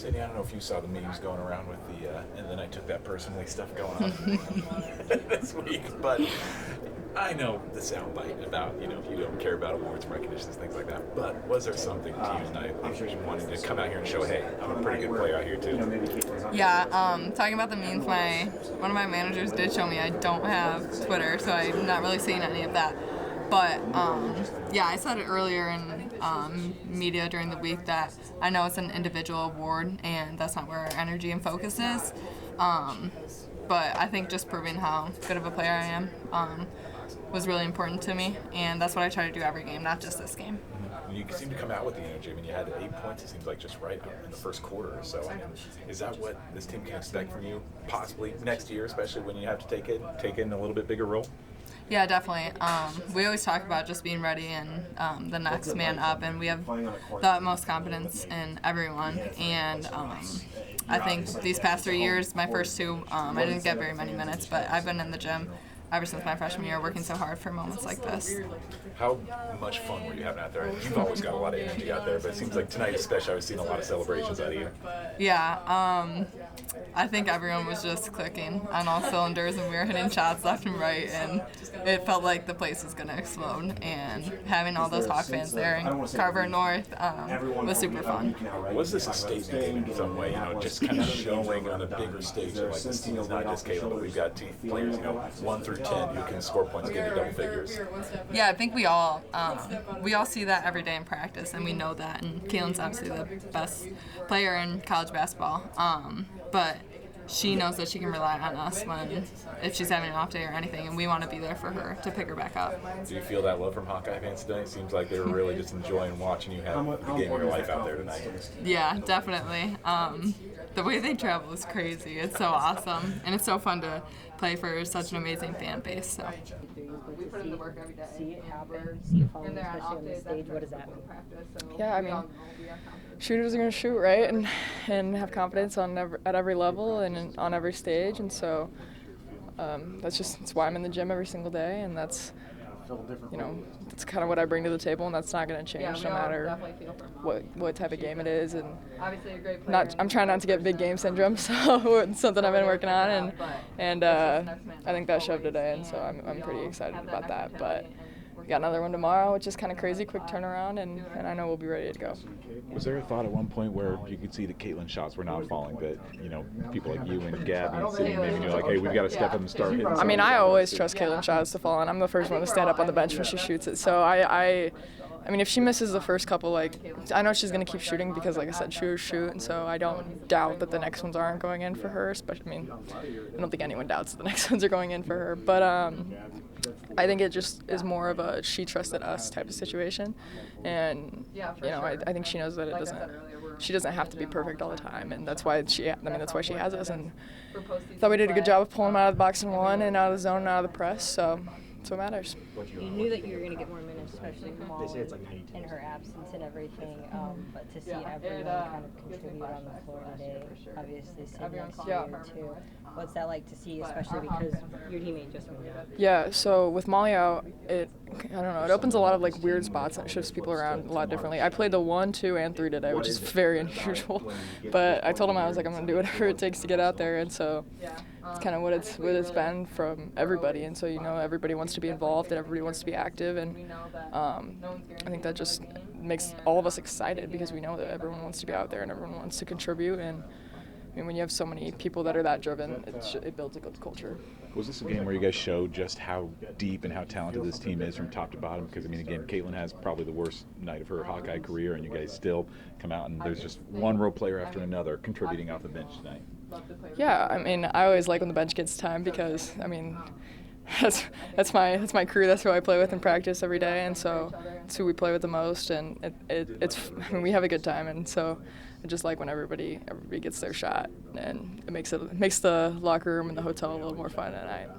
Sydney, I don't know if you saw the memes going around with the, and then I took that personally stuff going on this week, but I know the soundbite about, you don't care about awards, recognitions, things like that, but was there something to you tonight if you wanted to come out here and show, hey, I'm a pretty good player out here too? Yeah, talking about the memes, one of my managers did show me I don't have Twitter, so I'm not really seeing any of that. But, yeah, I said it earlier in media during the week that I know it's an individual award, and that's not where our energy and focus is. But I think just proving how good of a player I am was really important to me, and that's what I try to do every game, not just this game. You seem to come out with the energy. I mean, you had 8 points, it seems like, just right in the first quarter or so. I mean, is that what this team can expect from you possibly next year, especially when you have to take in a little bit bigger role? Yeah, definitely. We always talk about just being ready and the next man up, and we have the utmost confidence in everyone. And I think these past 3 years, my first two, I didn't get very many minutes, but I've been in the gym ever since my freshman year working so hard for moments like this. How much fun were you having out there? You've always got a lot of energy out there, but it seems like tonight especially I was seeing a lot of celebrations out of you. Yeah, I think everyone was just clicking on all cylinders, and we were hitting shots left and right, and it felt like the place was going to explode. And having all those Hawk fans there in Carver North was super fun. Was this a statement game in some way? Just kind of showing on a bigger stage that like this team is not just Caleb, but we've got two players, 1 through 10 who can score points and get to double figures. Yeah, I think we all see that every day in practice, and we know that. And Kaylin's obviously the best player in college basketball, but she knows that she can rely on us if she's having an off day or anything, and we want to be there for her to pick her back up. Do you feel that love from Hawkeye fans today? It seems like they were really just enjoying watching you have the game of your life out there tonight. Yeah, definitely. The way they travel is crazy. It's so awesome, and it's so fun to play for such an amazing fan base. So. We put in the work every day. See it happen, see it fall, especially on the stage. What does that mean? Yeah, I mean, shooters are going to shoot, right, and have confidence at every level and on every stage, and so that's why I'm in the gym every single day, and that's kind of what I bring to the table, and that's not going to change no matter what type of game it is. And I'm trying not to get big game syndrome, so it's something I've been working on, and I think that showed today, and so I'm pretty excited about that. But we got another one tomorrow, which is kind of crazy, quick turnaround, and I know we'll be ready to go. Was there a thought at one point where you could see that Caitlin's shots were not falling, that people like you and Gabby and Sydney, maybe you're like, hey, we've got to step up and start hitting? I mean, I always trust Caitlin's shots to fall, and I'm the first one to stand up on the bench when she shoots it. So I mean, if she misses the first couple, I know she's going to keep shooting because, like I said, shooters shoot, and so I don't doubt that the next ones aren't going in for her. Especially, I don't think anyone doubts that the next ones are going in for her. But I think it just is more of a she trusted us type of situation, and I think she knows that she doesn't have to be perfect all the time, and that's why she has us. And thought we did a good job of pulling them out of the box and one, and out of the zone and out of the press. So that's what matters. You knew that you were going to get more minutes, especially from all in her absence and everything, but to see everyone kind of contribute on the floor today, obviously Sydney too. What's that like to see, especially because your teammate just moved out? Yeah, so with Molly out, it opens a lot of weird spots and it shifts people around a lot differently. I played the 1, 2, and 3 today, which is very unusual. But I told him I was like, I'm gonna do whatever it takes to get out there, and so it's kind of what it's been from everybody. And so everybody wants to be involved and everybody wants to be active, and I think that just makes all of us excited because we know that everyone wants to be out there and everyone wants to contribute. And I mean, when you have so many people that are that driven, it builds a good culture. Was this a game where you guys showed just how deep and how talented this team is from top to bottom? Because, I mean, again, Caitlin has probably the worst night of her Hawkeye career, and you guys still come out and there's just one role player after another contributing off the bench tonight. Yeah, I mean, I always like when the bench gets time because, I mean, that's my crew. That's who I play with in practice every day, and so it's who we play with the most. And we have a good time, and so I just like when everybody gets their shot, and it makes the locker room and the hotel a little more fun at night.